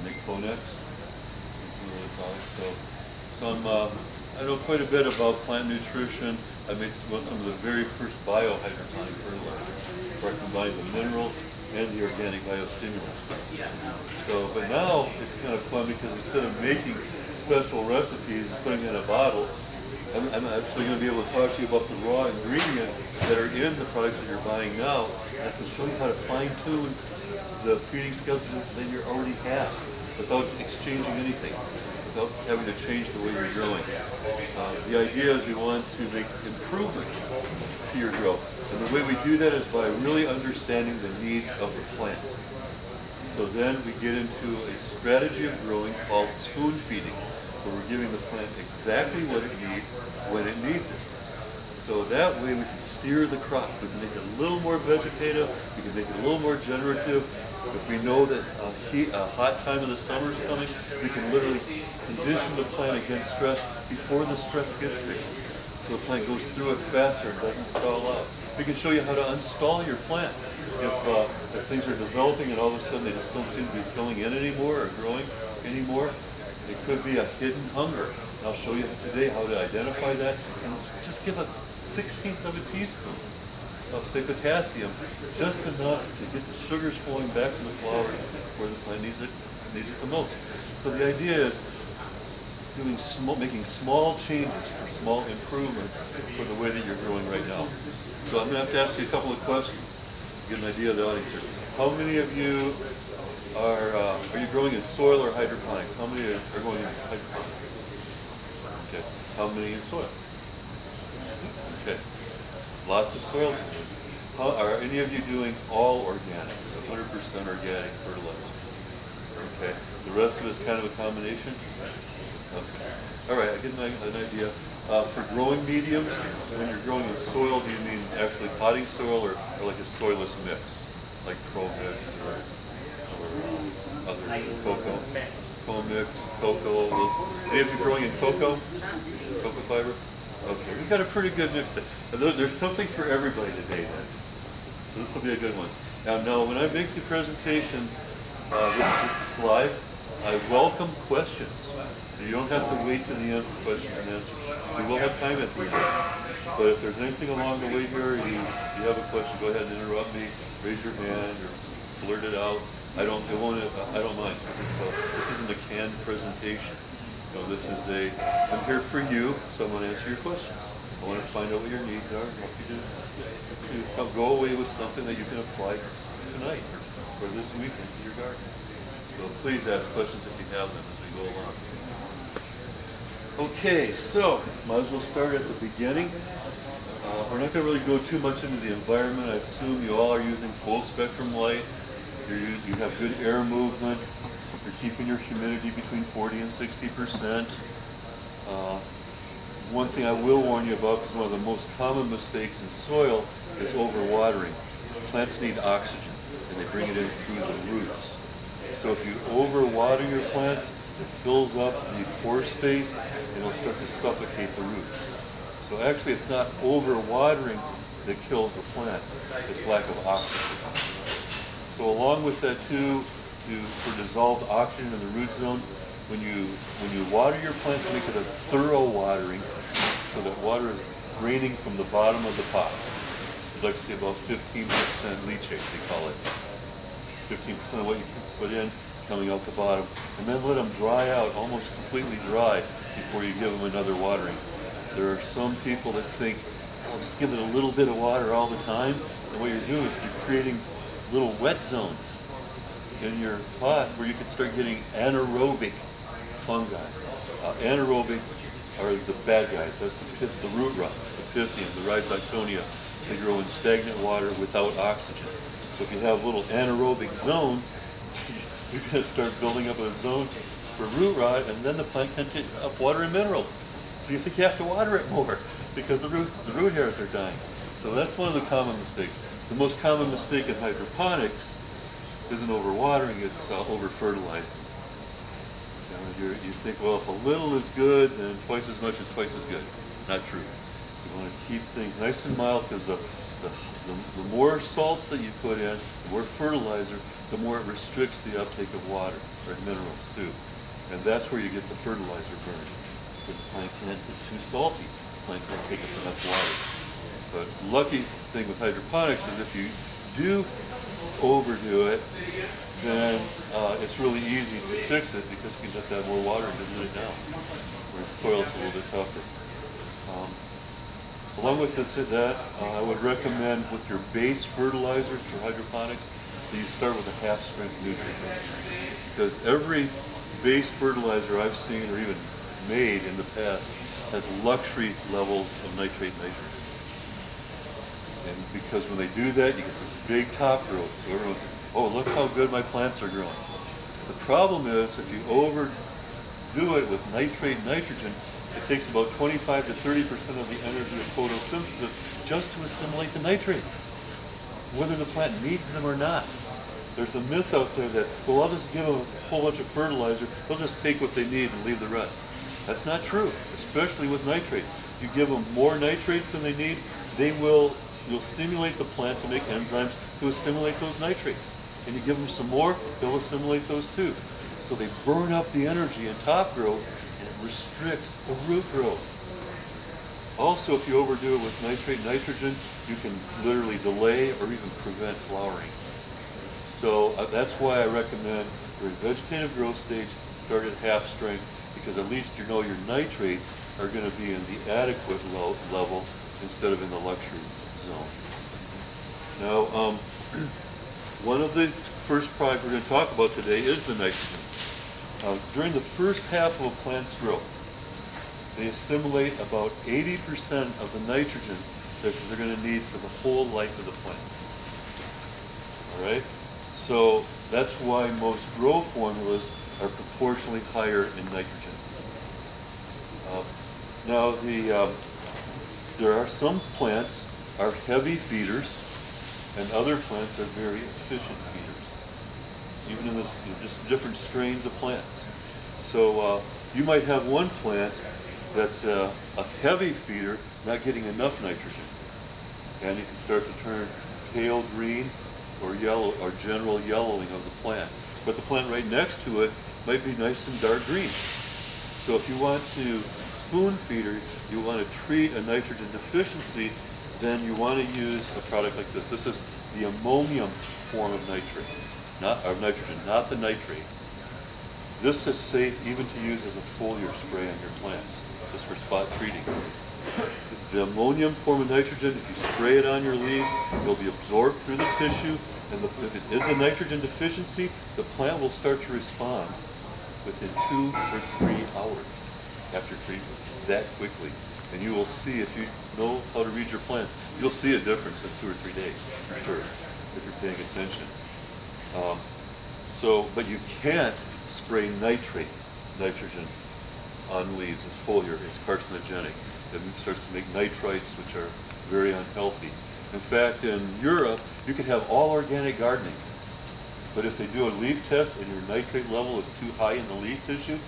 make Conex and some other products. So I know quite a bit about plant nutrition. I made some of the very first biohydroponic fertilizers where I combined the minerals and the organic biostimulants. So, but now it's kind of fun because instead of making special recipes and putting in a bottle, I'm actually going to be able to talk to you about the raw ingredients that are in the products that you're buying now. And I can show you how to fine-tune the feeding schedule that you already have without exchanging anything, without having to change the way you're growing. The idea is we want to make improvements to your growth. And the way we do that is by really understanding the needs of the plant. So then we get into a strategy of growing called spoon feeding, where we're giving the plant exactly what it needs when it needs it. So that way we can steer the crop. We can make it a little more vegetative, we can make it a little more generative. If we know that a hot time of the summer is coming, we can literally condition the plant against stress before the stress gets there. So the plant goes through it faster and doesn't stall out. We can show you how to unstall your plant. If things are developing and all of a sudden they just don't seem to be filling in anymore or growing anymore, it could be a hidden hunger. And I'll show you today how to identify that. And just give a 1/16 of a teaspoon of, say, potassium, just enough to get the sugars flowing back to the flowers where the plant needs it the most. So the idea is making small changes for small improvements for the way that you're growing right now. So I'm going to have to ask you a couple of questions to get an idea of the audience here. How many of you are you growing in soil or hydroponics? How many are going in hydroponics? Okay. How many in soil? Okay. Lots of soil disease. Are any of you doing all organic, 100% organic fertilizer? Okay. The rest of it is kind of a combination? Okay. All right, I get an idea. For growing mediums, when you're growing in soil, do you mean actually potting soil or like a soilless mix? Like Pro Mix or other cocoa? Co-mix, cocoa. Any of you growing in cocoa? Cocoa fiber? Okay, we've got a pretty good mix. There's something for everybody today then. So this will be a good one. Now when I make the presentations, this is live, I welcome questions. You don't have to wait to the end for questions and answers. We will have time at the end. But if there's anything along the way here, you have a question, go ahead and interrupt me, raise your hand, or blurt it out. I don't mind. This isn't a canned presentation. This is I'm here for you, so I'm going to answer your questions. I want to find out what your needs are and help you to go away with something that you can apply tonight or this week into your garden. So please ask questions if you have them as we go along. Okay, so might as well start at the beginning. We're not going to really go too much into the environment. I assume you all are using full spectrum light. You have good air movement. You're keeping your humidity between 40 and 60%. One thing I will warn you about, because one of the most common mistakes in soil is overwatering. Plants need oxygen, and they bring it in through the roots. So if you overwater your plants, it fills up the pore space and it'll start to suffocate the roots. So actually it's not overwatering that kills the plant, it's lack of oxygen. So along with that too, for dissolved oxygen in the root zone, when you water your plants, make it a thorough watering so that water is draining from the bottom of the pots. I'd like to see about 15% leachate, they call it. 15% of what you put in coming out the bottom, and then let them dry out, almost completely dry, before you give them another watering. There are some people that think, I'll just give it a little bit of water all the time, and what you're doing is you're creating little wet zones in your pot where you can start getting anaerobic fungi. Anaerobic are the bad guys. That's the root rots, the Pythium, the Rhizotonia. They grow in stagnant water without oxygen. So if you have little anaerobic zones, you're going to start building up a zone for root rot, and then the plant can take up water and minerals. So you think you have to water it more because the root hairs are dying. So that's one of the common mistakes. The most common mistake in hydroponics isn't overwatering, it's over-fertilizing. You think, well, if a little is good, then twice as much is twice as good. Not true. You want to keep things nice and mild, because the more salts that you put in, the more fertilizer, the more it restricts the uptake of water. and minerals too. And that's where you get the fertilizer burn, because the plant can't, it's too salty. The plant can't take up enough water. But lucky thing with hydroponics is if you do overdo it, then it's really easy to fix it because you can just add more water and dilute it down. Whereas soil is a little bit tougher. Along with this, I would recommend with your base fertilizers for hydroponics that you start with a half-strength nutrient. Because every base fertilizer I've seen or even made in the past has luxury levels of nitrate and nitrogen. And because when they do that, you get this big top growth. So everyone says, oh, look how good my plants are growing. The problem is if you overdo it with nitrate and nitrogen, it takes about 25 to 30% of the energy of photosynthesis just to assimilate the nitrates, whether the plant needs them or not. There's a myth out there that, well, I'll just give them a whole bunch of fertilizer, they'll just take what they need and leave the rest. That's not true, especially with nitrates. You give them more nitrates than they need, you'll stimulate the plant to make enzymes to assimilate those nitrates. And you give them some more, they'll assimilate those too. So they burn up the energy in top growth, and it restricts the root growth. Also, if you overdo it with nitrate and nitrogen, you can literally delay or even prevent flowering. So that's why I recommend during vegetative growth stage, start at half strength, because at least you know your nitrates are going to be in the adequate level instead of in the luxury zone. Now, one of the first products we're going to talk about today is the nitrogen. During the first half of a plant's growth, they assimilate about 80% of the nitrogen that they're going to need for the whole life of the plant. All right? So that's why most grow formulas are proportionally higher in nitrogen. Now, there are some plants are heavy feeders, and other plants are very efficient feeders, even in this, just different strains of plants. So you might have one plant that's a heavy feeder, not getting enough nitrogen, and you can start to turn pale green or yellow, or general yellowing of the plant. But the plant right next to it might be nice and dark green. So if you want to spoon feeder, you want to treat a nitrogen deficiency, then you want to use a product like this. This is the ammonium form of nitrate, of nitrogen, not the nitrate. This is safe even to use as a foliar spray on your plants, just for spot treating. The ammonium form of nitrogen, if you spray it on your leaves, it'll be absorbed through the tissue, and if it is a nitrogen deficiency, the plant will start to respond within 2 or 3 hours after treatment, that quickly. And you will see, if you know how to read your plants, you'll see a difference in 2 or 3 days, for sure, if you're paying attention. But you can't spray nitrogen on leaves. It's foliar, it's carcinogenic. It starts to make nitrites, which are very unhealthy. In fact, in Europe, you could have all organic gardening, but if they do a leaf test and your nitrate level is too high in the leaf tissue,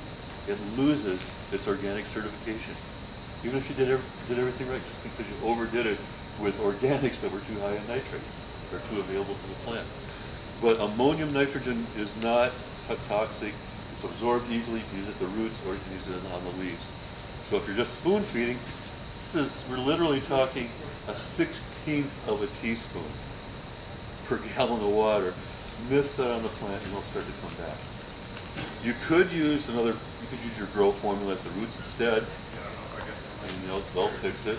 it loses its organic certification. Even if you did everything right, just because you overdid it with organics that were too high in nitrates, or too available to the plant. But ammonium nitrogen is not toxic. It's absorbed easily. You can use it at the roots, or you can use it on the leaves. So if you're just spoon feeding, we're literally talking a 1/16 of a teaspoon per gallon of water. Mist that on the plant and it'll start to come back. You could use your grow formula at the roots instead, and they'll fix it,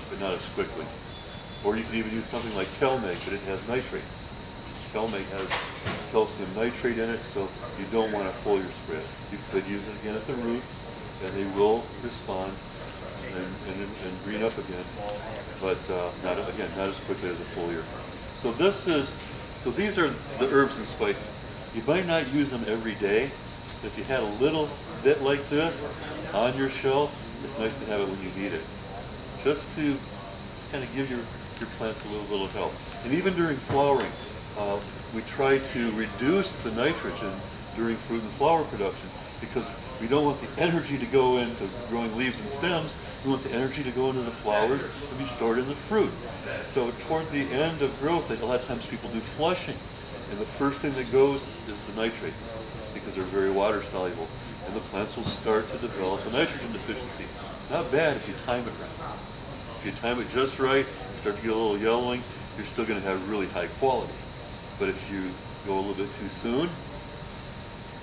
but not as quickly. Or you could even use something like Kelp, but it has nitrates. Kelp has calcium nitrate in it, so you don't want a foliar spray. You could use it again at the roots, and they will respond and green up again, but not as quickly as a foliar. So these are the herbs and spices. You might not use them every day, but if you had a little bit like this on your shelf, it's nice to have it when you need it. Just to kind of give your plants a little bit of help. And even during flowering, we try to reduce the nitrogen during fruit and flower production, because we don't want the energy to go into growing leaves and stems. We want the energy to go into the flowers and be stored in the fruit. So toward the end of growth, a lot of times people do flushing, and the first thing that goes is the nitrates, because because they're very water soluble. And the plants will start to develop a nitrogen deficiency. Not bad if you time it right. If you time it just right, start to get a little yellowing, you're still going to have really high quality. But if you go a little bit too soon,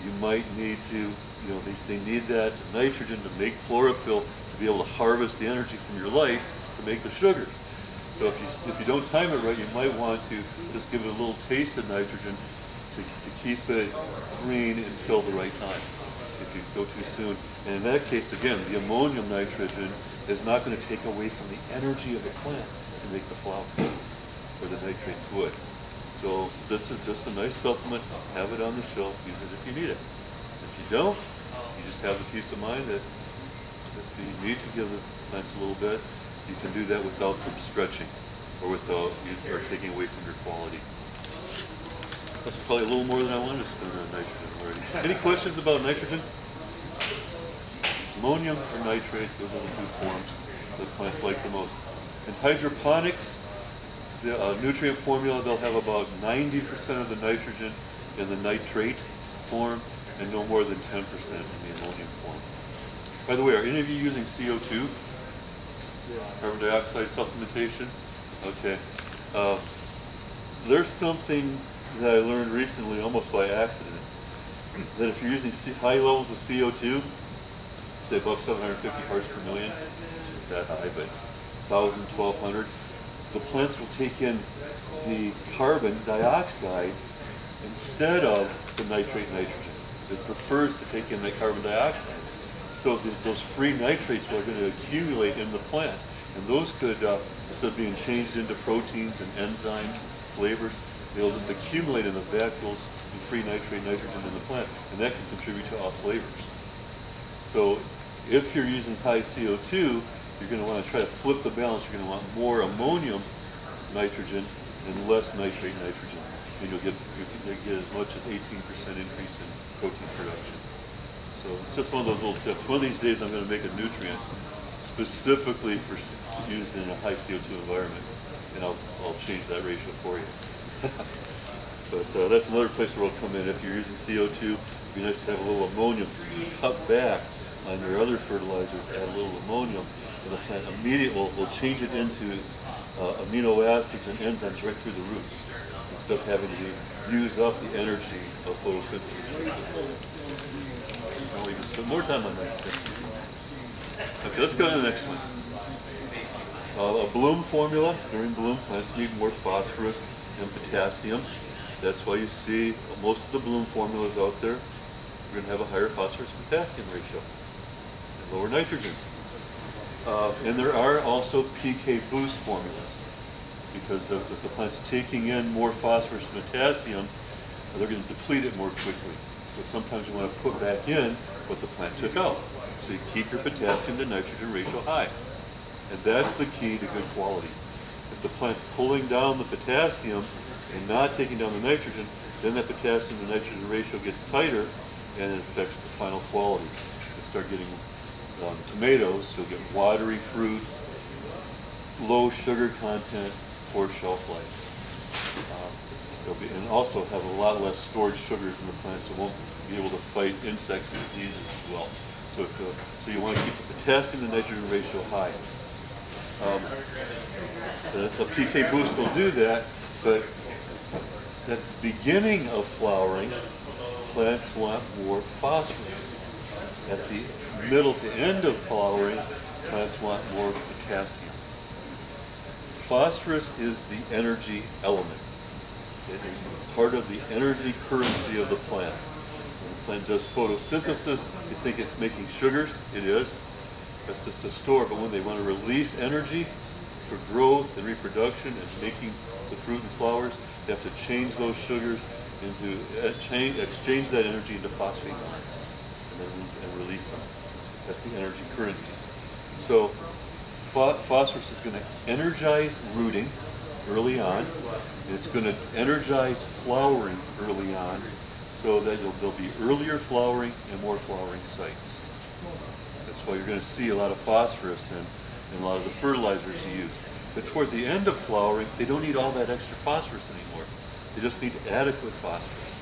you might need to, they need that nitrogen to make chlorophyll to be able to harvest the energy from your lights to make the sugars. So if you don't time it right, you might want to just give it a little taste of nitrogen to keep it green until the right time. If you go too soon, and in that case, again, the ammonium nitrogen is not going to take away from the energy of the plant to make the flowers, where the nitrates would. So this is just a nice supplement. Have it on the shelf. Use it if you need it. If you don't, you just have the peace of mind that if you need to give the plants a little bit, you can do that without them stretching or without you taking away from your quality. That's probably a little more than I wanted to spend on nitrogen already. Any questions about nitrogen? It's ammonium or nitrate. Those are the two forms that plants like the most. In hydroponics, the nutrient formula, they'll have about 90% of the nitrogen in the nitrate form and no more than 10% in the ammonium form. By the way, are any of you using CO2? Carbon dioxide supplementation? Okay. There's something that I learned recently, almost by accident, that if you're using high levels of CO2, say above 750 parts per million, which isn't that high, but 1,000, 1,200, the plants will take in the carbon dioxide instead of the nitrate nitrogen. It prefers to take in that carbon dioxide. So those free nitrates are going to accumulate in the plant. And those could, instead of being changed into proteins and enzymes, flavors, they'll just accumulate in the vacuoles and free nitrate nitrogen in the plant. And that can contribute to off flavors. So if you're using high CO2, you're going to want to try to flip the balance. You're going to want more ammonium nitrogen and less nitrate nitrogen. And you'll get as much as 18% increase in protein production. So it's just one of those little tips. One of these days I'm going to make a nutrient specifically for used in a high CO2 environment, and I'll change that ratio for you. But that's another place where it'll come in. If you're using CO2, it'd be nice to have a little ammonium. Cut back on your other fertilizers, add a little ammonium, and the plant immediately will change it into amino acids and enzymes right through the roots, instead of having to use up the energy of photosynthesis. I'll even spend more time on that. Okay, let's go to the next one. A bloom formula. During bloom, plants need more phosphorus and potassium. That's why you see most of the bloom formulas out there. You're going to have a higher phosphorus potassium ratio and lower nitrogen. And there are also PK boost formulas, because if the plant's taking in more phosphorus and potassium, they're going to deplete it more quickly. So sometimes you want to put back in what the plant took out. So you keep your potassium to nitrogen ratio high. And that's the key to good quality. If the plant's pulling down the potassium and not taking down the nitrogen, then that potassium to nitrogen ratio gets tighter and it affects the final quality. You start getting tomatoes, you'll get watery fruit, low sugar content, poor shelf life. And also have a lot less stored sugars in the plant, so it won't be able to fight insects and diseases as well. So you want to keep the potassium to nitrogen ratio high. A PK boost will do that, but at the beginning of flowering, plants want more phosphorus. At the middle to end of flowering, plants want more potassium. Phosphorus is the energy element. It is part of the energy currency of the plant. When the plant does photosynthesis, you think it's making sugars. It is. That's just a store. But when they want to release energy for growth and reproduction and making the fruit and flowers, they have to change those sugars into exchange that energy into phosphate bonds and release them. That's the energy currency. So phosphorus is going to energize rooting early on, and it's going to energize flowering early on, so that there'll be earlier flowering and more flowering sites. That's why you're going to see a lot of phosphorus in a lot of the fertilizers you use. But toward the end of flowering, they don't need all that extra phosphorus anymore. They just need adequate phosphorus.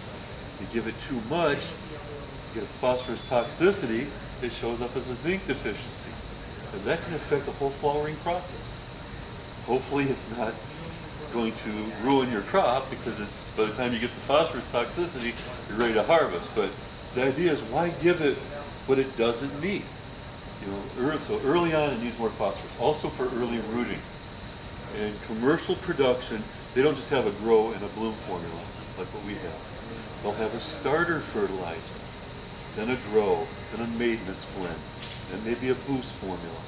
You give it too much, you get a phosphorus toxicity, it shows up as a zinc deficiency. And that can affect the whole flowering process. Hopefully it's not going to ruin your crop, because it's, by the time you get the phosphorus toxicity, you're ready to harvest. But the idea is, why give it what it doesn't need? You know, so early on it needs more phosphorus. Also for early rooting. In commercial production, they don't just have a grow and a bloom formula like what we have. They'll have a starter fertilizer, then a grow, then a maintenance blend, then maybe a boost formula.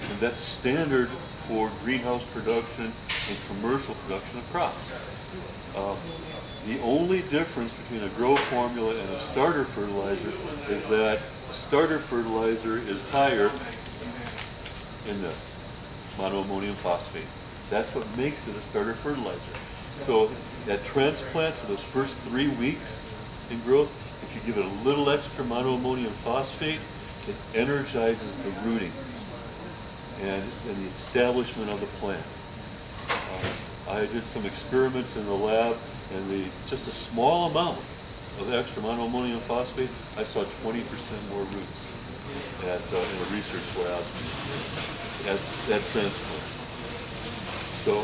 And that's standard for greenhouse production and commercial production of crops. The only difference between a grow formula and a starter fertilizer is that a starter fertilizer is higher in this, monoammonium phosphate. That's what makes it a starter fertilizer. So at transplant, for those first 3 weeks in growth, if you give it a little extra monoammonium phosphate, it energizes the rooting and the establishment of the plant. I did some experiments in the lab, and just a small amount of extra monoammonium phosphate, I saw 20% more roots in a research lab at transplant. So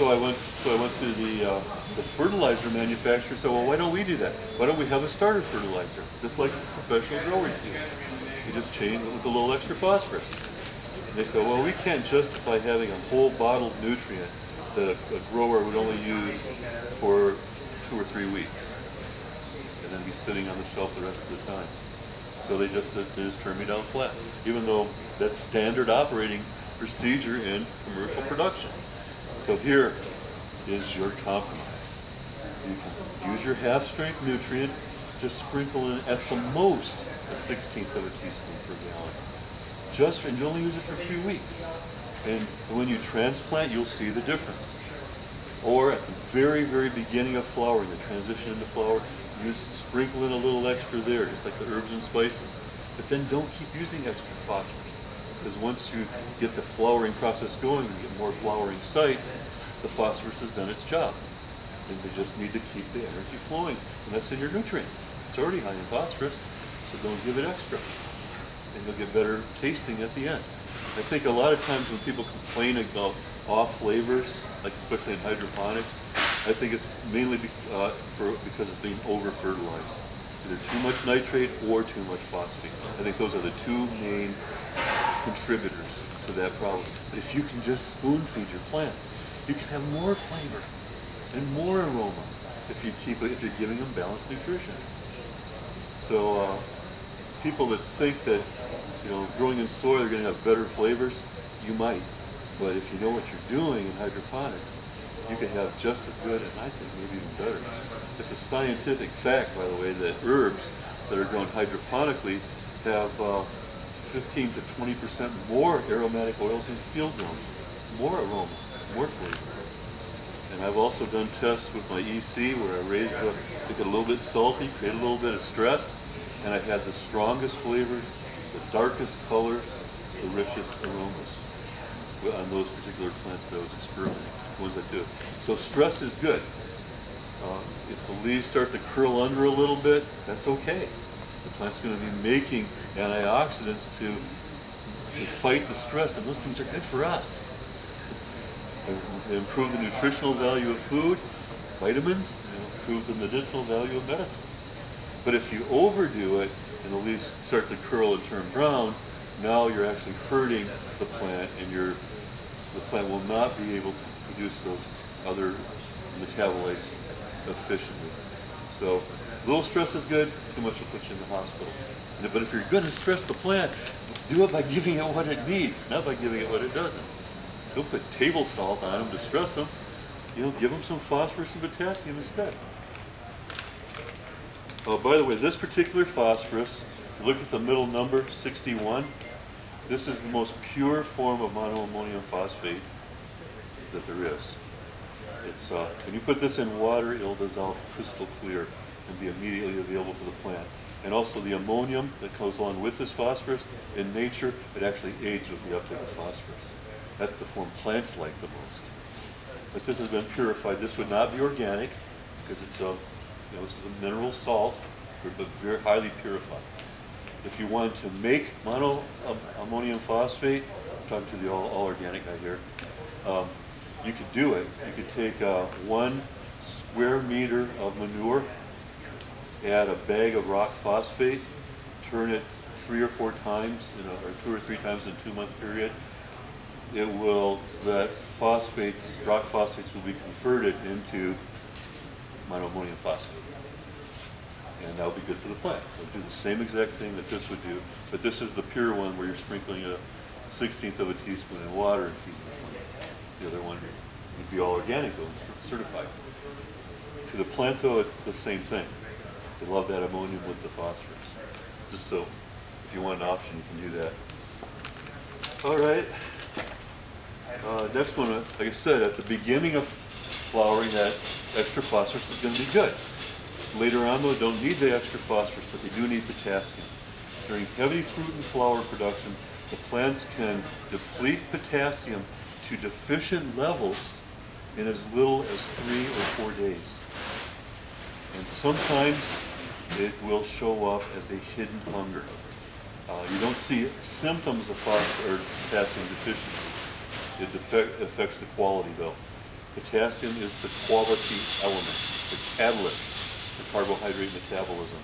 I went to the fertilizer manufacturer. So, well, why don't we do that? Why don't we have a starter fertilizer, just like professional growers do? You just change it with a little extra phosphorus. And they said, well, we can't justify having a whole bottled nutrient that a grower would only use for 2 or 3 weeks, and then be sitting on the shelf the rest of the time. So they just turned me down flat, even though that's standard operating procedure in commercial production. So here is your compromise. You can use your half-strength nutrient, just sprinkle in at the most a 1/16 of a teaspoon per gallon. And you only use it for a few weeks. And when you transplant, you'll see the difference. Or at the very, very beginning of flowering, the transition into flower, you sprinkle in a little extra there, just like the herbs and spices. But then don't keep using extra phosphorus, because once you get the flowering process going and get more flowering sites, the phosphorus has done its job. And they just need to keep the energy flowing, and that's in your nutrient. It's already high in phosphorus, so don't give it extra. And you'll get better tasting at the end. I think a lot of times when people complain about off flavors, like especially in hydroponics, I think it's mainly because it's being over-fertilized. Either too much nitrate or too much phosphate. I think those are the two main contributors to that problem. But if you can just spoon feed your plants, you can have more flavor and more aroma if you're giving them balanced nutrition. So people that think that growing in soil are going to have better flavors, you might. But if you know what you're doing in hydroponics, you can have just as good, and I think maybe even better. It's a scientific fact, by the way, that herbs that are grown hydroponically have 15 to 20% more aromatic oils than field grown. More aroma, more flavor. And I've also done tests with my EC where I make it a little bit salty, create a little bit of stress, and I had the strongest flavors, the darkest colors, the richest aromas on those particular plants that I was experimenting, the ones that do. So stress is good. If the leaves start to curl under a little bit, that's okay. The plant's going to be making antioxidants to fight the stress, and those things are good for us. They improve the nutritional value of food, vitamins, and improve the medicinal value of medicine. But if you overdo it and the leaves start to curl and turn brown, now you're actually hurting the plant, and the plant will not be able to produce those other metabolites efficiently. So a little stress is good, too much will put you in the hospital. But if you're going to stress the plant, do it by giving it what it needs, not by giving it what it doesn't. Don't put table salt on them to stress them. Give them some phosphorus and potassium instead. By the way, this particular phosphorus, look at the middle number, 61. This is the most pure form of monoammonium phosphate that there is. When you put this in water, it'll dissolve crystal clear and be immediately available for the plant. And also the ammonium that goes along with this phosphorus, in nature, it actually aids with the uptake of phosphorus. That's the form plants like the most. But this has been purified. This would not be organic, because this is a mineral salt. but very highly purified. If you want to make monoammonium phosphate, I'm talking to the all organic guy here, you could do it. You could take 1 square meter of manure, add a bag of rock phosphate, turn it 3 or 4 times, or 2 or 3 times in a 2-month period. That rock phosphates will be converted into monoammonium phosphate. And that will be good for the plant. It'll do the same exact thing that this would do, but this is the pure one where you're sprinkling a 1/16 of a teaspoon in water and feeding the plant. The other one would be all organic, though, and certified. To the plant, though, it's the same thing. They love that ammonium with the phosphorus. Just so, if you want an option, you can do that. All right. Next one, like I said, at the beginning of flowering, that extra phosphorus is going to be good. Later on, though, don't need the extra phosphorus, but they do need potassium. During heavy fruit and flower production, the plants can deplete potassium to deficient levels in as little as 3 or 4 days. And sometimes it will show up as a hidden hunger. You don't see symptoms of phosphorus or potassium deficiency. It affects the quality, though. Potassium is the quality element. It's the catalyst for carbohydrate metabolism.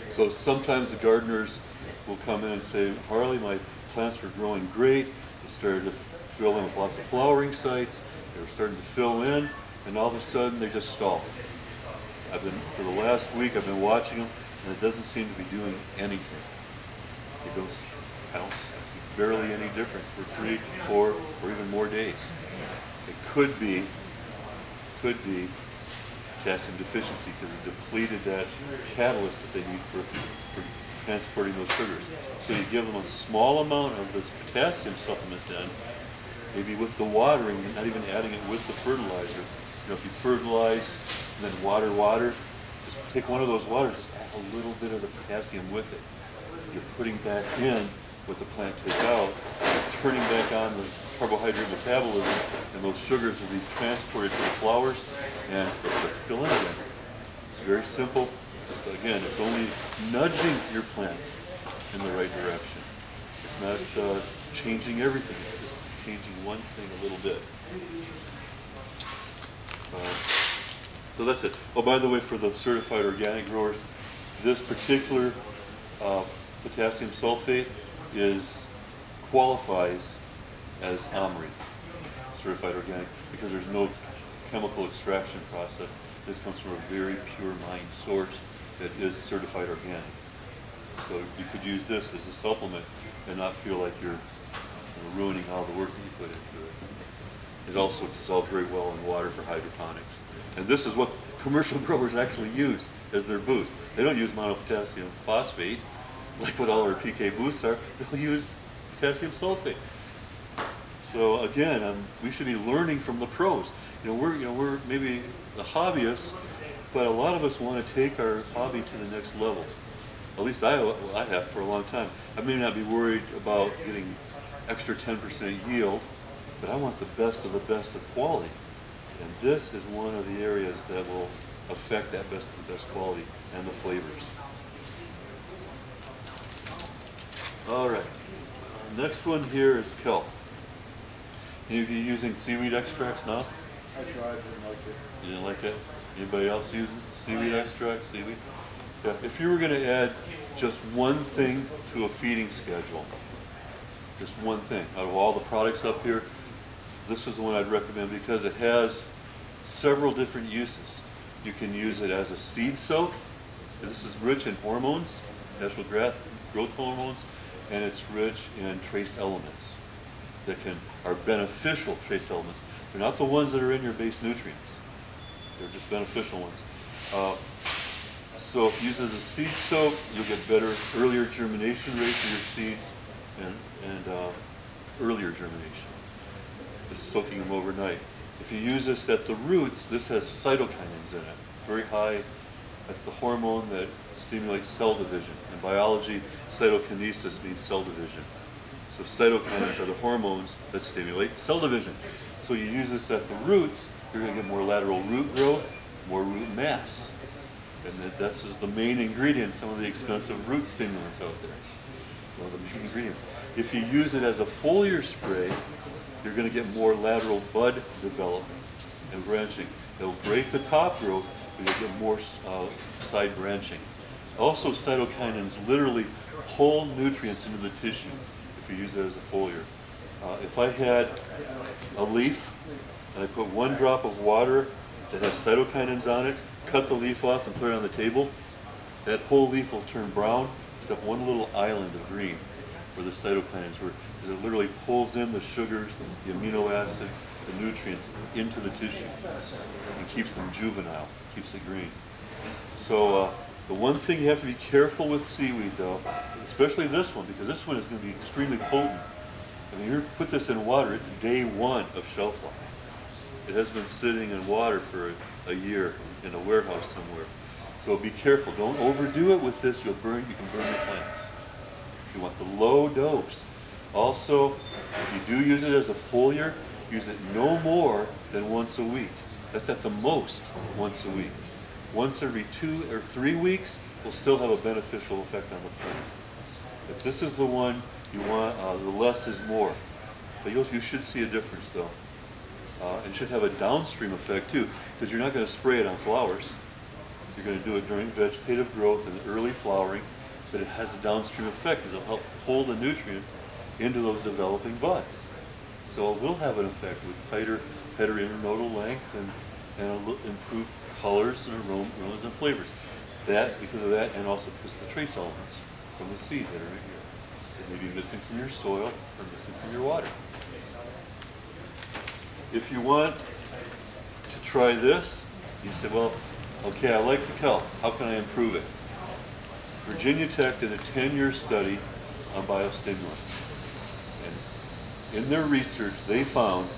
So sometimes the gardeners will come in and say, Harley, my plants were growing great. They started to fill in with lots of flowering sites. They were starting to fill in, and all of a sudden they just stalled. For the last week, I've been watching them, and it doesn't seem to be doing anything. It goes, I don't see barely any difference for 3, 4, or even more days. It could be potassium deficiency because it depleted that catalyst that they need for transporting those sugars. So you give them a small amount of this potassium supplement then, maybe with the watering, not even adding it with the fertilizer. If you fertilize and then water, just take one of those waters, just add a little bit of the potassium with it. You're putting back in what the plant takes out, turning back on the carbohydrate metabolism, and those sugars will be transported to the flowers and they'll start to fill in again. It's very simple. Just again, it's only nudging your plants in the right direction. It's not changing everything. It's just changing one thing a little bit. So that's it. Oh, by the way, for the certified organic growers, this particular potassium sulfate qualifies as OMRI, certified organic, because there's no chemical extraction process. This comes from a very pure mine source that is certified organic. So you could use this as a supplement and not feel like you're ruining all the work that you put into it. It also dissolves very well in water for hydroponics. And this is what commercial growers actually use as their boost. They don't use monopotassium phosphate like what all our PK boosts are. They'll use potassium sulfate. So again, we should be learning from the pros. We're maybe the hobbyists, but a lot of us want to take our hobby to the next level. At least I have for a long time. I may not be worried about getting extra 10% yield, but I want the best of quality. And this is one of the areas that will affect that best of the best quality and the flavors. All right, next one here is kelp. Any of you using seaweed extracts now? I tried, didn't like it. You didn't like it? Anybody else using seaweed extract, seaweed? Yeah, if you were going to add just one thing to a feeding schedule, just one thing, out of all the products up here, this is the one I'd recommend because it has several different uses. You can use it as a seed soak, because this is rich in hormones, natural growth hormones, and it's rich in trace elements that are beneficial trace elements. They're not the ones that are in your base nutrients. They're just beneficial ones. So if used as a seed soak, you'll get earlier germination rates of your seeds and earlier germination. This is soaking them overnight. If you use this at the roots, this has cytokinins in it. It's very high. That's the hormone that stimulates cell division. In biology, cytokinesis means cell division. So cytokinins are the hormones that stimulate cell division. So you use this at the roots, you're going to get more lateral root growth, more root mass. And this is the main ingredient, some of the expensive root stimulants out there. One of the main ingredients. If you use it as a foliar spray, you're going to get more lateral bud development and branching. It'll break the top growth, but you'll get more side branching. Also, cytokinins literally pull nutrients into the tissue if you use it as a foliar. If I had a leaf and I put 1 drop of water that has cytokinins on it, cut the leaf off and put it on the table, that whole leaf will turn brown except one little island of green where the cytokinins were, because it literally pulls in the sugars, the amino acids, the nutrients into the tissue and keeps them juvenile, keeps it green. So the one thing you have to be careful with seaweed though, especially this one, because this one is going to be extremely potent. I mean, you put this in water, it's day 1 of shelf life. It has been sitting in water for a year in a warehouse somewhere. So be careful, don't overdo it with this, you can burn your plants. You want the low dose. Also, if you do use it as a foliar, use it no more than once a week. That's at the most once a week. Once every 2 or 3 weeks will still have a beneficial effect on the plant. If this is the one you want, the less is more. But you should see a difference though. And it should have a downstream effect too, because you're not going to spray it on flowers. You're going to do it during vegetative growth and early flowering, but it has a downstream effect because it'll help pull the nutrients into those developing buds. So it will have an effect with tighter internodal length and improved colors and aromas and flavors. That, because of that, and also because of the trace elements from the seed that are in here. That may be missing from your soil or missing from your water. If you want to try this, you say, well, okay, I like the kelp. How can I improve it? Virginia Tech did a 10-year study on biostimulants. And in their research, they found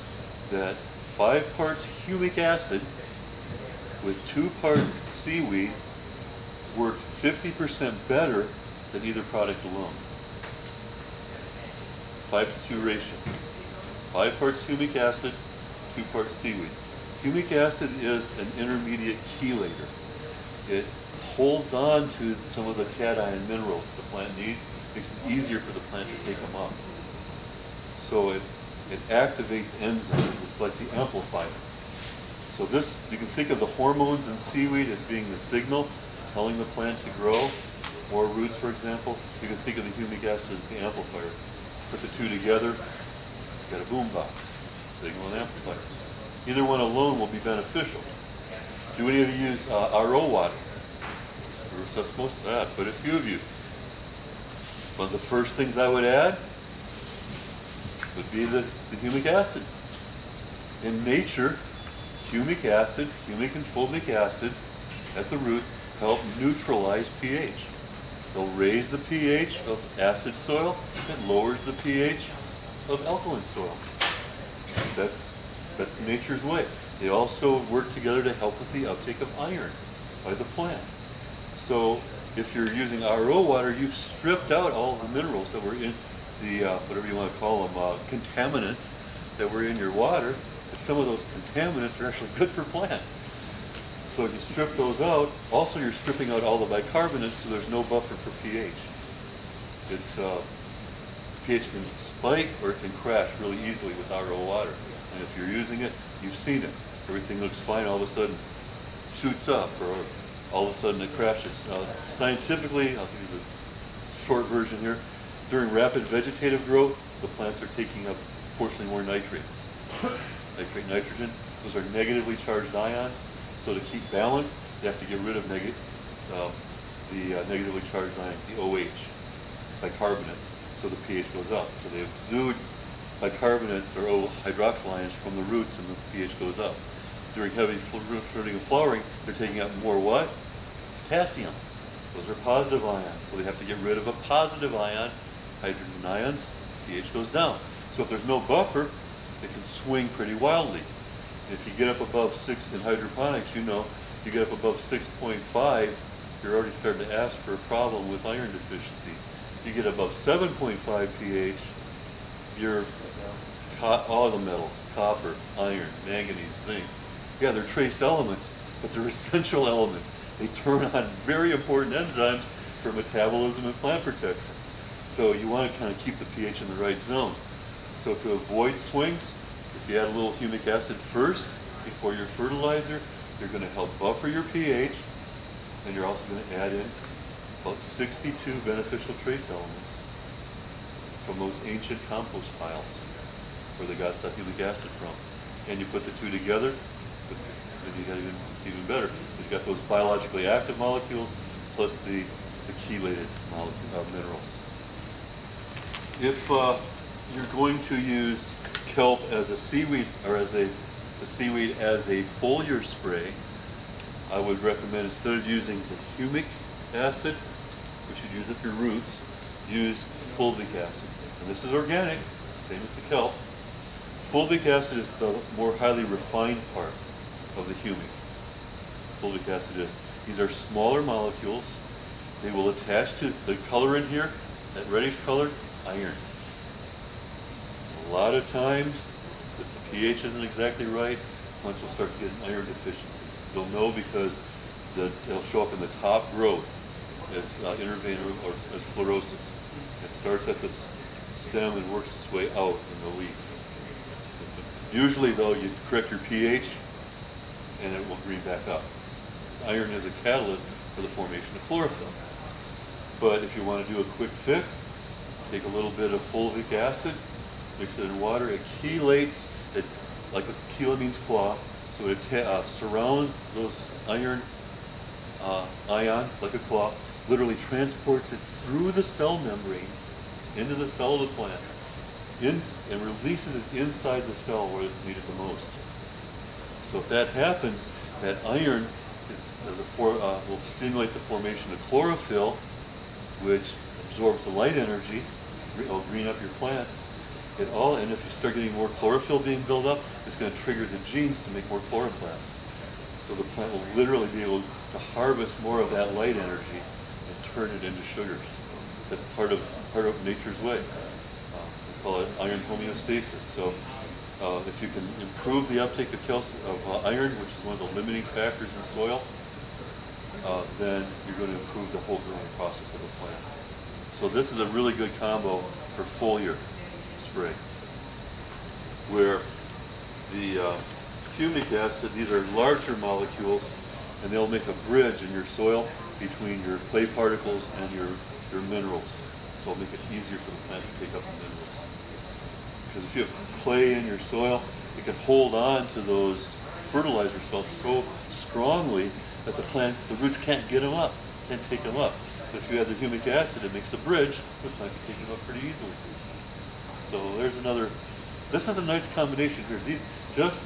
that 5 parts humic acid with 2 parts seaweed worked 50% better than either product alone. 5-to-2 ratio. 5 parts humic acid, 2 parts seaweed. Humic acid is an intermediate chelator. It holds on to some of the cation minerals the plant needs, makes it easier for the plant to take them up. So it activates enzymes. It's like the amplifier. So this, you can think of the hormones in seaweed as being the signal telling the plant to grow, more roots for example. You can think of the humic acid as the amplifier. Put the two together, you've got a boom box, signal and amplifier. Either one alone will be beneficial. Do any of you use RO water? We're supposed to add, but a few of you. One of the first things I would add would be the humic acid. In nature, humic acid, humic and fulvic acids at the roots help neutralize pH. They'll raise the pH of acid soil and lowers the pH of alkaline soil. That's nature's way. They also work together to help with the uptake of iron by the plant. So if you're using RO water, you've stripped out all the minerals that were in the, whatever you want to call them, contaminants that were in your water. And some of those contaminants are actually good for plants. So if you strip those out, also you're stripping out all the bicarbonates, so there's no buffer for pH. It's pH can spike or it can crash really easily with RO water. And if you're using it, you've seen it. Everything looks fine, all of a sudden shoots up, or all of a sudden it crashes. Scientifically, I'll give you the short version here. During rapid vegetative growth, the plants are taking up proportionally more nitrates. Nitrate, nitrogen, those are negatively charged ions. So to keep balance, you have to get rid of the negatively charged ion, the OH, bicarbonates, so the pH goes up. So they exude bicarbonates or hydroxyl ions from the roots and the pH goes up. During heavy fruiting and flowering, they're taking up more what? Potassium. Those are positive ions, so they have to get rid of a positive ion, hydrogen ions, pH goes down. So if there's no buffer, it can swing pretty wildly. If you get up above 6 in hydroponics, you know, you get up above 6.5, you're already starting to ask for a problem with iron deficiency. You get above 7.5 pH, you're all the metals, copper, iron, manganese, zinc. Yeah, they're trace elements, but they're essential elements. they turn on very important enzymes for metabolism and plant protection. So you want to kind of keep the pH in the right zone. So to avoid swings, if you add a little humic acid first before your fertilizer, you're going to help buffer your pH, and you're also going to add in about 62 beneficial trace elements from those ancient compost piles where they got the humic acid from. And you put the two together, it's even better. You've got those biologically active molecules plus the chelated minerals. If you're going to use kelp as a seaweed, or as a seaweed as a foliar spray, I would recommend, instead of using the humic acid, which you'd use at your roots, use fulvic acid. And this is organic, same as the kelp. Fulvic acid is the more highly refined part of the humic. Fulvic acid is. These are smaller molecules. They will attach to the color in here, that reddish color, iron. A lot of times, if the pH isn't exactly right, plants will start to get an iron deficiency. You'll know because it'll show up in the top growth as innervane or as chlorosis. It starts at the stem and works its way out in the leaf. Usually, though, you correct your pH and it will green back up. Because iron is a catalyst for the formation of chlorophyll. But if you want to do a quick fix, take a little bit of fulvic acid, mix it in water. It chelates, like a chela means claw, so it surrounds those iron ions like a claw, literally transports it through the cell membranes into the cell of the plant, and releases it inside the cell where it's needed the most. So if that happens, that iron will stimulate the formation of chlorophyll, which absorbs the light energy, will green up your plants. And if you start getting more chlorophyll being built up, it's going to trigger the genes to make more chloroplasts. So the plant will literally be able to harvest more of that light energy and turn it into sugars. That's part of nature's way. We call it iron homeostasis. So if you can improve the uptake of iron, which is one of the limiting factors in soil, then you're going to improve the whole growing process of the plant. So this is a really good combo for foliar spray, where the humic acid, these are larger molecules, and they'll make a bridge in your soil between your clay particles and your minerals. So it'll make it easier for the plant to take up the minerals. Because if you have clay in your soil, it can hold on to those fertilizer salts so strongly that the roots can't get them up, can't take them up. But if you add the humic acid, it makes a bridge, the plant can take them up pretty easily. So there's another, this is a nice combination here. Just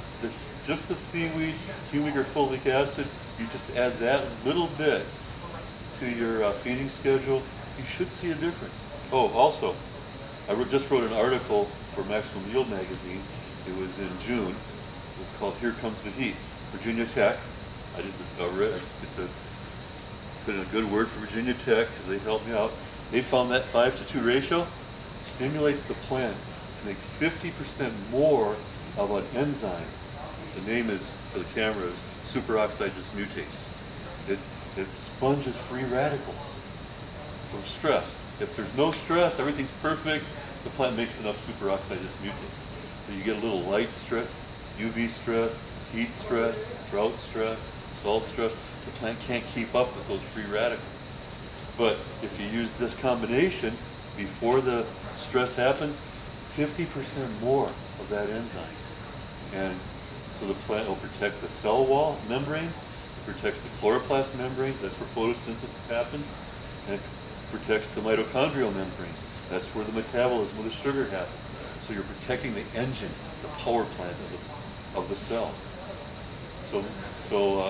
the seaweed, humic or fulvic acid, you just add that little bit to your feeding schedule, you should see a difference. Oh, also, I just wrote an article for Maximum Yield magazine. It was in June. It was called Here Comes the Heat. Virginia Tech, I didn't discover it, I just get to put in a good word for Virginia Tech because they helped me out. They found that 5:2 ratio stimulates the plant to make 50% more of an enzyme. The name is, for the camera, is superoxide dismutase. It sponges free radicals from stress. If there's no stress, everything's perfect, the plant makes enough superoxide dismutase. So you get a little light stress, UV stress, heat stress, drought stress, salt stress. The plant can't keep up with those free radicals. But if you use this combination before the stress happens, 50% more of that enzyme. And so the plant will protect the cell wall membranes, it protects the chloroplast membranes, that's where photosynthesis happens, and it protects the mitochondrial membranes, that's where the metabolism of the sugar happens. So you're protecting the engine, the power plant of the cell. So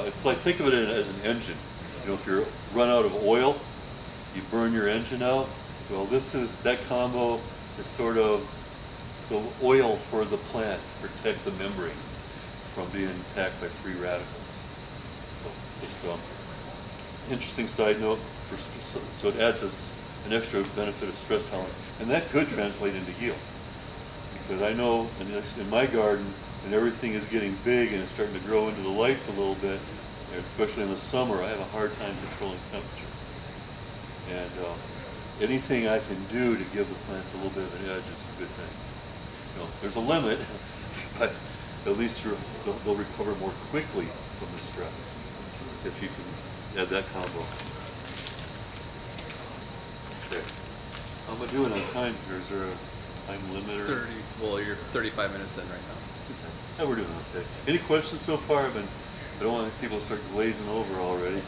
it's like, think of it as an engine. You know, if you run out of oil, you burn your engine out. Well, that combo is sort of the oil for the plant to protect the membranes from being attacked by free radicals. So just interesting side note. So it adds an extra benefit of stress tolerance, and that could translate into yield. Because I know in my garden, when everything is getting big and it's starting to grow into the lights a little bit, And especially in the summer, I have a hard time controlling temperature. And anything I can do to give the plants a little bit of an edge is a good thing. You know, there's a limit, but at least they'll recover more quickly from the stress if you can add that combo. Okay. How am I doing on time here? Is there a time limit? 30, well, you're 35 minutes in right now. Okay. So we're doing okay. Any questions so far? I don't want people to start glazing over already.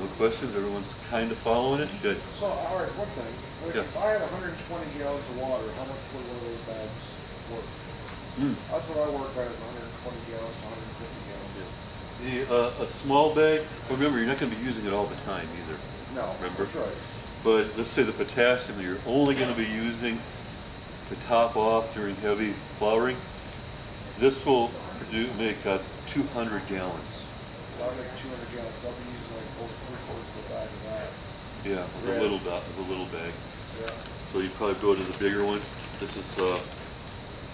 No questions? Everyone's kind of following it? Good. So, all right, one thing. Yeah. If I had 120 gallons of water, how much would one of those bags work? That's what I work at, is 120 gallons to 150 gallons. A small bag, remember, you're not going to be using it all the time either. No, remember? that's right. But let's say the potassium that you're only going to be using to top off during heavy flowering, this will make 200 gallons. So I'll make 200 gallons. I'll be using like 3/4 of the bag of that. Yeah, with a little bag. Yeah. So you probably go to the bigger one. This is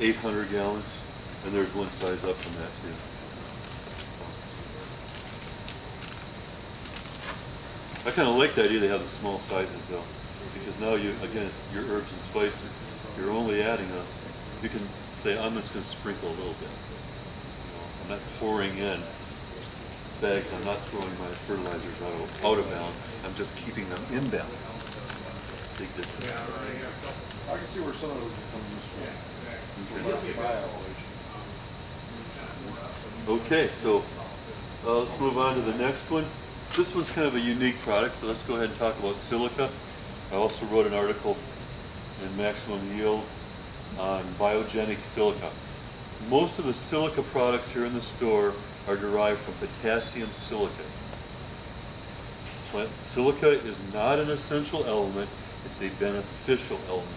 800 gallons, and there's one size up from that too. I kind of like the idea they have the small sizes though, because now again, it's your herbs and spices. You're only adding you can say, I'm just going to sprinkle a little bit. You know, I'm not pouring in bags. I'm not throwing my fertilizers out of balance. I'm just keeping them in balance. Big difference. I can see where some of those become useful. Okay, so let's move on to the next one. This one's kind of a unique product, but let's go ahead and talk about silica. I also wrote an article in Maximum Yield on biogenic silica. Most of the silica products here in the store are derived from potassium silicate. Silica is not an essential element, it's a beneficial element.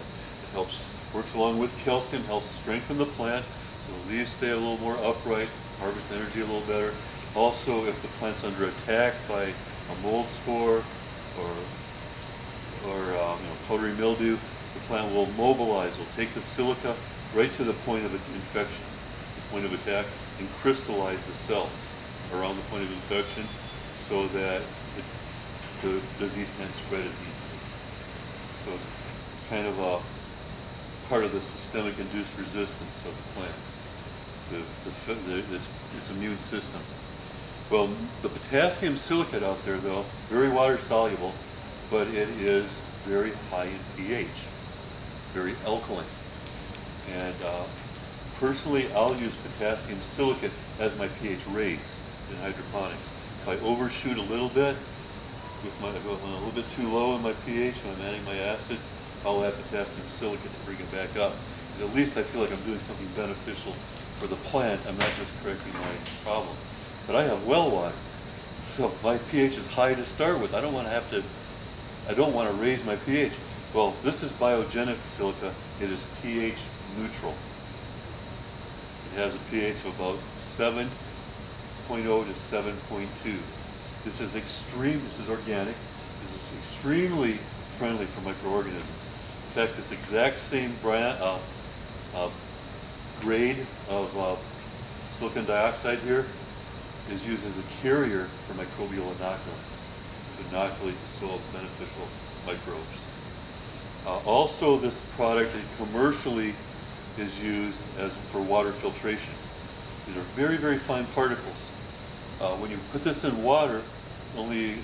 It works along with calcium, helps strengthen the plant, so the leaves stay a little more upright, harvest energy a little better. Also, if the plant's under attack by a mold spore or powdery mildew, the plant will mobilize, will take the silica right to the point of infection, the point of attack, and crystallize the cells around the point of infection so that the disease can't spread as easily. So it's kind of a part of the systemic induced resistance of the plant, its immune system. Well, the potassium silicate out there, though, very water soluble, but it is very high in pH, very alkaline. And personally, I'll use potassium silicate as my pH raise in hydroponics. If I overshoot a little bit, when I'm a little bit too low in my pH, when I'm adding my acids, I'll add potassium silicate to bring it back up. Because at least I feel like I'm doing something beneficial for the plant. I'm not just correcting my problem. But I have well water, so my pH is high to start with. I don't want to raise my pH. Well, this is biogenic silica. It is pH neutral. It has a pH of about 7.0 to 7.2. This is organic. This is extremely friendly for microorganisms. In fact, this exact same grade of silicon dioxide here is used as a carrier for microbial inoculants to inoculate the soil with beneficial microbes. Also, this product commercially is used for water filtration. These are very, very fine particles. When you put this in water, only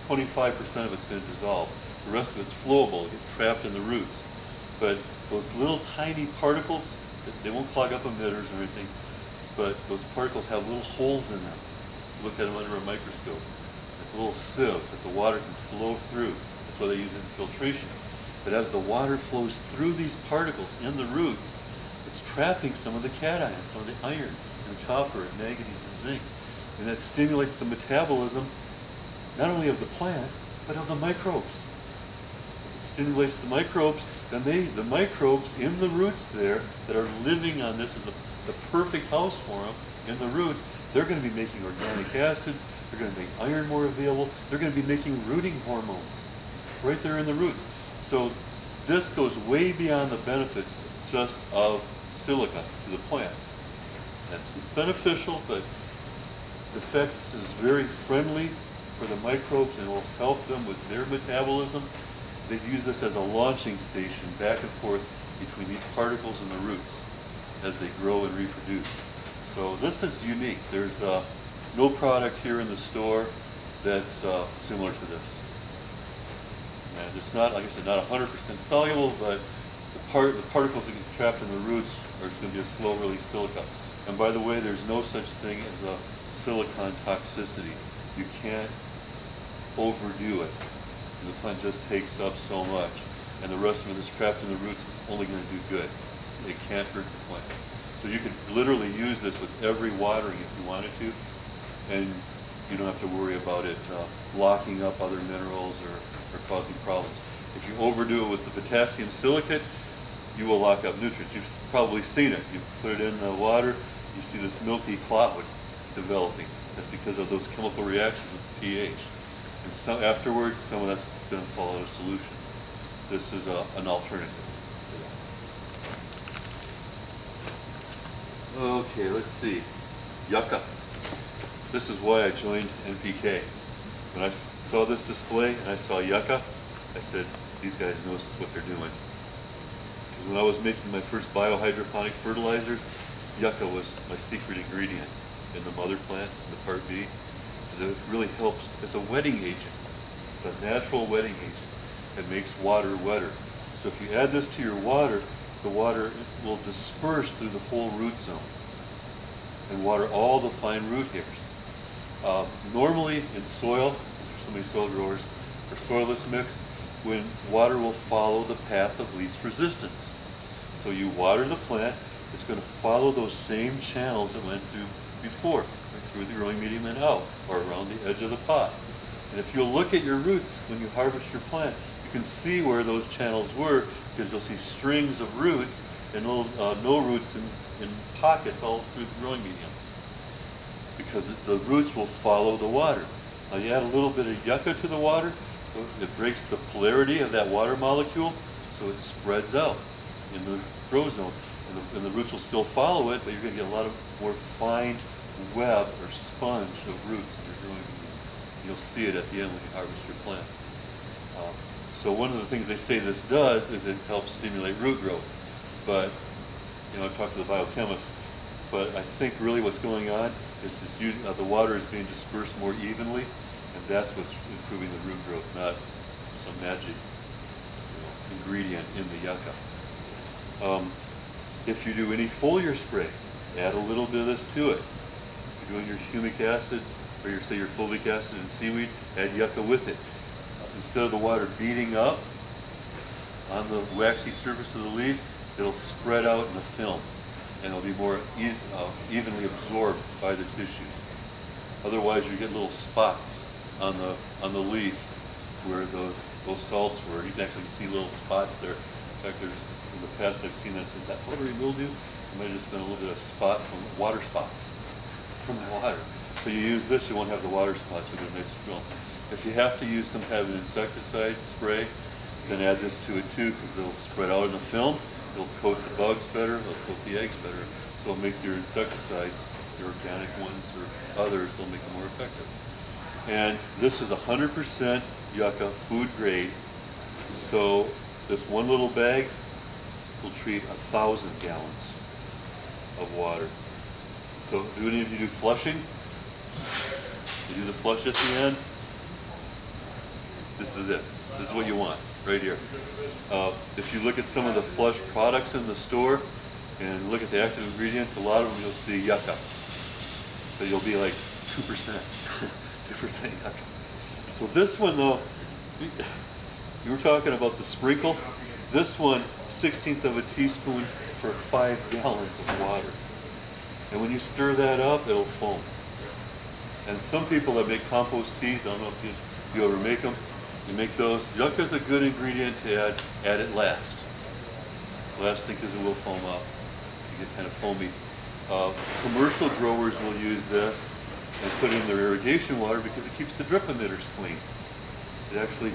25% of it's going to dissolve. The rest of it's flowable, get trapped in the roots. But those little tiny particles, they won't clog up emitters or anything, but those particles have little holes in them. Look at them under a microscope, like a little sieve that the water can flow through. That's why they use it in filtration. But as the water flows through these particles in the roots, it's trapping some of the cations, some of the iron and copper and manganese and zinc. And that stimulates the metabolism, not only of the plant, but of the microbes. If it stimulates the microbes, then the microbes in the roots there that are living on this as the perfect house for them in the roots, they're going to be making organic acids, they're going to make iron more available, they're going to be making rooting hormones right there in the roots. So this goes way beyond the benefits just of silica to the plant. It's beneficial, but the fact this is very friendly for the microbes and will help them with their metabolism. They've used this as a launching station back and forth between these particles and the roots as they grow and reproduce. So this is unique. There's no product here in the store that's similar to this. And it's not, like I said, not 100% soluble, but the particles that get trapped in the roots are going to be a slow-release silica. And by the way, there's no such thing as a silicon toxicity. You can't overdo it. The plant just takes up so much, and the rest of it that's trapped in the roots is only going to do good. It can't hurt the plant. So you could literally use this with every watering if you wanted to, and you don't have to worry about it locking up other minerals or causing problems. If you overdo it with the potassium silicate, you will lock up nutrients. You've probably seen it. You put it in the water, you see this milky clot developing. That's because of those chemical reactions with the pH. And so afterwards, some of that's going to fall out of solution. This is an alternative for that. Okay, let's see. Yucca. This is why I joined NPK. When I saw this display and I saw Yucca, I said, these guys know what they're doing. Because when I was making my first biohydroponic fertilizers, Yucca was my secret ingredient in the mother plant, the part B. Because it really helps. It's a wetting agent. It's a natural wetting agent. It makes water wetter. So if you add this to your water, the water will disperse through the whole root zone and water all the fine root hairs. Normally in soil, since there's so many soil growers, or soilless mix, when water will follow the path of least resistance. So you water the plant, it's going to follow those same channels that went through before, through the growing medium and out, or around the edge of the pot. And if you'll look at your roots when you harvest your plant, you can see where those channels were, because you'll see strings of roots and little no roots in pockets all through the growing medium. Because the roots will follow the water. Now you add a little bit of yucca to the water, it breaks the polarity of that water molecule, so it spreads out in the grow zone. And the roots will still follow it, but you're going to get a lot of more fine web or sponge of roots in your growing medium. You'll see it at the end when you harvest your plant. So one of the things they say this does is it helps stimulate root growth. But, you know, I've talked to the biochemists, but I think really what's going on is the water is being dispersed more evenly, and that's what's improving the root growth, not some magic ingredient in the yucca. If you do any foliar spray, add a little bit of this to it. If you're doing your humic acid, or say your fulvic acid and seaweed, add yucca with it. Instead of the water beating up on the waxy surface of the leaf, it'll spread out in a film, and it'll be more evenly absorbed by the tissue. Otherwise, you get little spots on the leaf where those salts were. You can actually see little spots there. In fact, in the past I've seen this. Is that powdery mildew? It might have just been a little bit of spot from water spots from the water. So you use this, you won't have the water spots. You'll get a nice film. If you have to use some kind of an insecticide spray, then add this to it too, because they'll spread out in the film. It'll coat the bugs better. It'll coat the eggs better. So it'll make your insecticides, your organic ones or others, it'll make them more effective. And this is 100% yucca, food grade. So this one little bag will treat 1,000 gallons of water. So do any of you do flushing? You do the flush at the end? This is it. This is what you want, right here. If you look at some of the flush products in the store and look at the active ingredients, a lot of them you'll see yucca. But you'll be like 2%. 2% yucca. So this one though, you were talking about the sprinkle. This one, 1/16 of a teaspoon for 5 gallons of water. And when you stir that up, it'll foam. And some people that make compost teas, I don't know if you ever make them, you make those. Yucca's a good ingredient to add it last. Last thing, because it will foam up. You get kind of foamy. Commercial growers will use this and put it in their irrigation water because it keeps the drip emitters clean. It actually,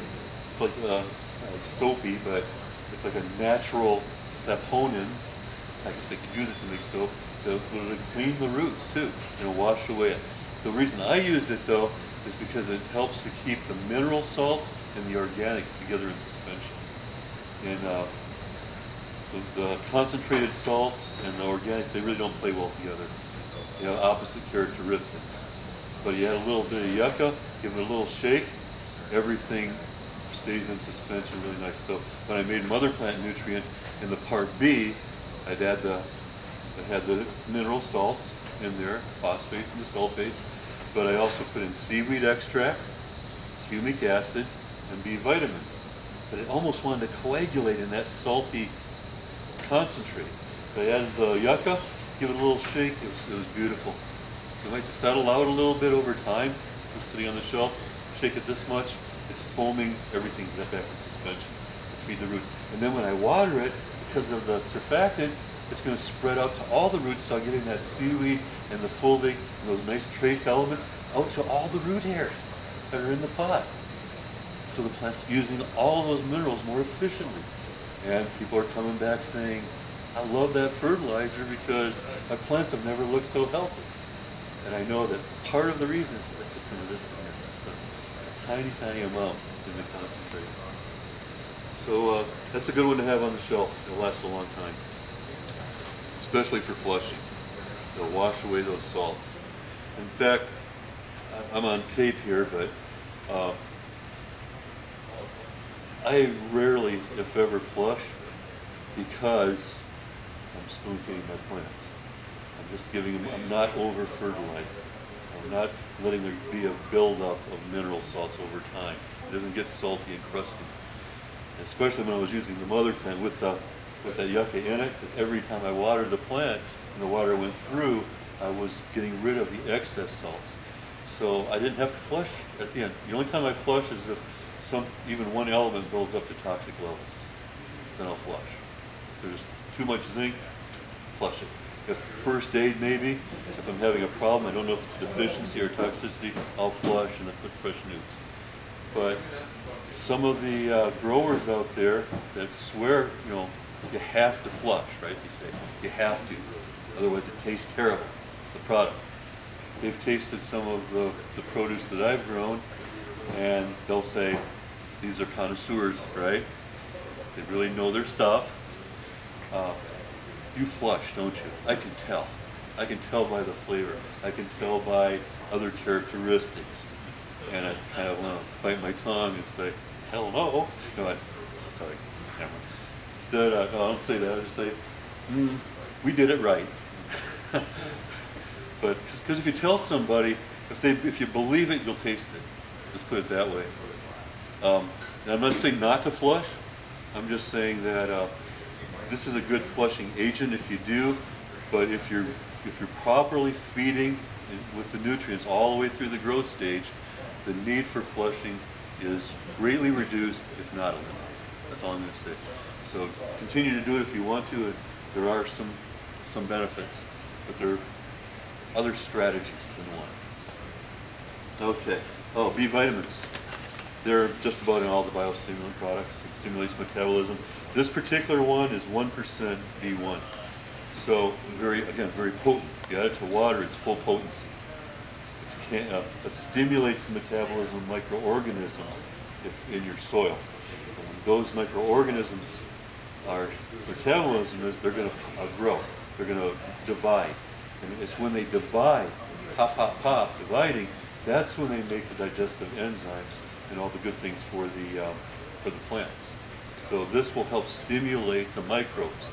it's like, it's not like soapy, but it's like a natural saponins. I guess they could use it to make soap. It'll clean the roots too. It'll wash away it. The reason I use it though is because it helps to keep the mineral salts and the organics together in suspension. And the concentrated salts and the organics, they really don't play well together. They have opposite characteristics. But you add a little bit of yucca, give it a little shake, everything stays in suspension really nice. So when I made mother plant nutrient in the part B, I had the mineral salts in there, the phosphates and the sulfates, but I also put in seaweed extract, humic acid, and B vitamins. But it almost wanted to coagulate in that salty concentrate. But I added the yucca, give it a little shake, it was beautiful. It might settle out a little bit over time. If it's sitting on the shelf, shake it this much, it's foaming, everything's back in suspension to feed the roots. And then when I water it, because of the surfactant, it's going to spread out to all the roots, so I'm getting that seaweed and the fulvic and those nice trace elements out to all the root hairs that are in the pot. So the plant's using all those minerals more efficiently. And people are coming back saying, I love that fertilizer because my plants have never looked so healthy. And I know that part of the reason is because I put some of this in there, just a tiny, tiny amount in the concentrate. So that's a good one to have on the shelf. It'll last a long time, especially for flushing. They'll wash away those salts. In fact, I'm on tape here, but I rarely, if ever, flush because I'm spoon feeding my plants. I'm just giving them, I'm not over fertilizing. I'm not letting there be a buildup of mineral salts over time. It doesn't get salty and crusty. And especially when I was using the mother plant with that yucca in it, because every time I watered the plant and the water went through, I was getting rid of the excess salts. So I didn't have to flush at the end. The only time I flush is if even one element builds up to toxic levels. Then I'll flush. If there's too much zinc, flush it. If first aid maybe, if I'm having a problem, I don't know if it's a deficiency or toxicity, I'll flush and then put fresh nukes. But some of the growers out there that swear, you have to flush, right? They say, you have to. Otherwise it tastes terrible, the product. They've tasted some of the produce that I've grown, and they'll say, these are connoisseurs, right? They really know their stuff. You flush, don't you? I can tell. I can tell by the flavor. I can tell by other characteristics. And I kind of want to bite my tongue and say, hell no. No, sorry, never mind. Instead, I don't say that. I just say, we did it right. But because if you tell somebody, if you believe it, you'll taste it. Just put it that way. And I'm not saying not to flush. I'm just saying that this is a good flushing agent if you do, but if you're properly feeding with the nutrients all the way through the growth stage, the need for flushing is greatly reduced, if not eliminated. That's all I'm going to say. So continue to do it if you want to. There are some benefits, but there are other strategies than one. Okay. Oh, B vitamins. They're just about in all the biostimulant products. It stimulates metabolism. This particular one is 1% B1. So very potent. You add it to water, it's full potency. It stimulates the metabolism of microorganisms in your soil. So when those microorganisms, our metabolism is, they're going to grow. They're going to divide. And it's when they divide, dividing, that's when they make the digestive enzymes and all the good things for the plants. So this will help stimulate the microbes.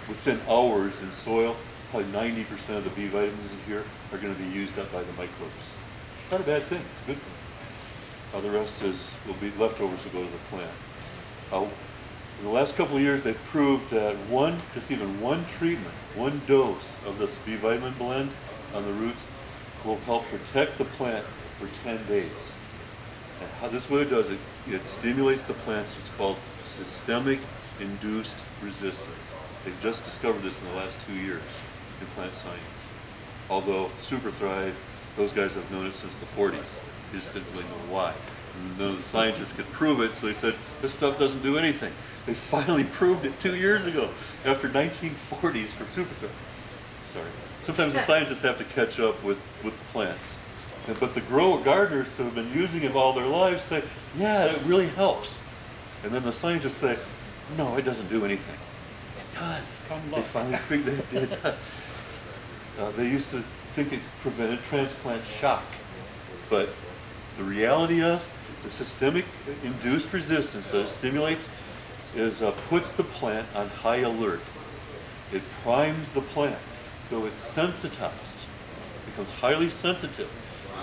Within hours in soil, probably 90% of the B vitamins in here are going to be used up by the microbes. Not a bad thing, it's a good thing. The rest will be leftovers will go to the plant. In the last couple of years, they've proved that even one treatment, one dose of this B vitamin blend on the roots will help protect the plant for 10 days. And this is what it does, it stimulates the plants. It's called systemic induced resistance. They've just discovered this in the last 2 years in plant science. Although Super Thrive, those guys have known it since the 40s. They just didn't really know why. And none of the scientists could prove it, so they said, this stuff doesn't do anything. They finally proved it 2 years ago, after 1940s for Super Thrive. sorry. Sometimes the scientists have to catch up with the plants. But the gardeners who have been using it all their lives say, yeah, it really helps. And then the scientists say, no, it doesn't do anything. It does. They finally figured it does. They used to think it prevented transplant shock. But the reality is, the systemic induced resistance that it stimulates puts the plant on high alert. It primes the plant, so it's sensitized, becomes highly sensitive.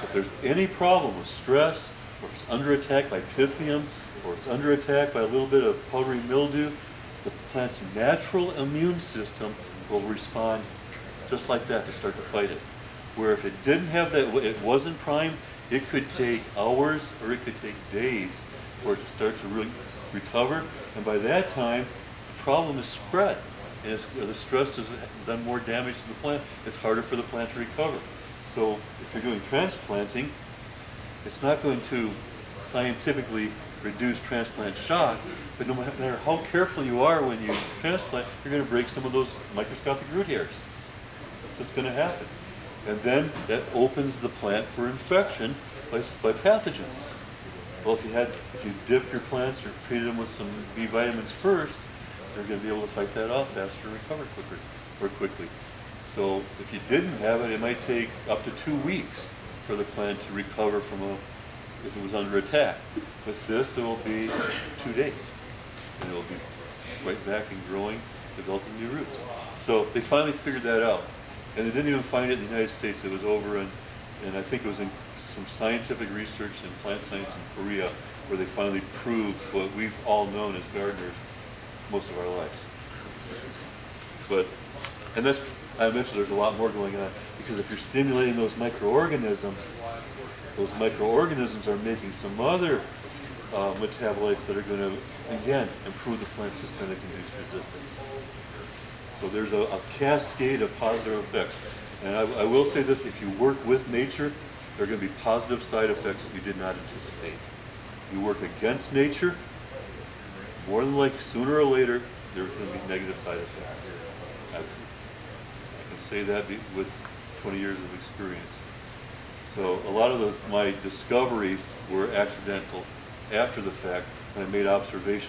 If there's any problem with stress, or if it's under attack by Pythium, or it's under attack by a little bit of powdery mildew, the plant's natural immune system will respond just like that to start to fight it. Where if it didn't have that, it wasn't primed, it could take hours or it could take days for it to start to really recover. And by that time, the problem is spread. And the stress has done more damage to the plant. It's harder for the plant to recover. So if you're doing transplanting, it's not going to scientifically reduce transplant shock, but no matter how careful you are when you transplant, you're going to break some of those microscopic root hairs. It's just going to happen. And then that opens the plant for infection by pathogens. Well, if you dipped your plants or treated them with some B vitamins first, they're going to be able to fight that off faster and recover quickly. So if you didn't have it, it might take up to 2 weeks for the plant to recover if it was under attack. With this, it will be 2 days. And it will be right back and growing, developing new roots. So they finally figured that out. And they didn't even find it in the United States. It was over in I think it was in some scientific research in plant science in Korea, where they finally proved what we've all known as gardeners most of our lives. I mentioned there's a lot more going on, because if you're stimulating those microorganisms are making some other metabolites that are going to, again, improve the plant's systemic induced resistance. So there's a cascade of positive effects. And I will say this, if you work with nature, there are going to be positive side effects you did not anticipate. You work against nature, more than likely, sooner or later, there's going to be negative side effects. I can say that with 20 years of experience. So a lot of my discoveries were accidental after the fact, when I made observations